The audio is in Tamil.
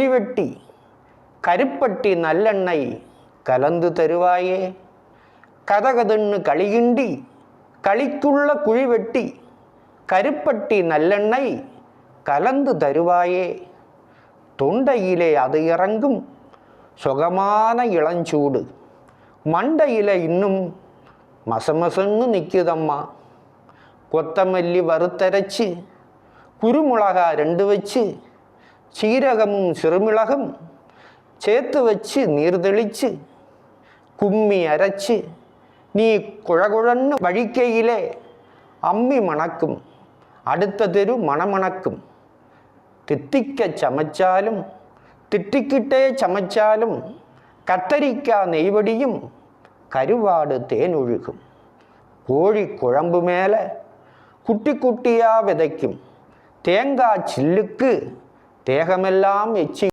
കുഴിവെട്ടി കരുപ്പട്ടി നല്ലെണ്ണൈ കലന്തു തരുവായേ. കഥകതിണ്ണ് കളികിണ്ടി കളിക്കുള്ള കുഴിവെട്ടി കരുപ്പട്ടി നല്ലെണ്ണை கலந்து தருவாயே. தொண்டையிலே அது இறங்கும் சுகமான இளஞ்சூடு, மண்டையில் இன்னும் மசமசன்னு நிற்குதம்மா. கொத்தமல்லி வறுத்தரைச்சு குருமிளகா 2 வச்சு சீரகமும் சிறுமிளகும் சேர்த்து வச்சு நீர் தெளிச்சு கும்மி அரைச்சு நீ குழகுழன்னு வழிக்கையிலே அம்மி மணக்கும், அடுத்த தெரு மணமணக்கும். தித்திக்க சமைச்சாலும் திட்டிக்கிட்டே சமைச்சாலும் கத்தரிக்காய் நெய்வடியும் கருவாடு தேனொழுகும். கோழி குழம்பு மேலே குட்டி குட்டியாக விதைக்கும் தேங்காய் சில்லுக்கு தேகமெல்லாம் எச்சி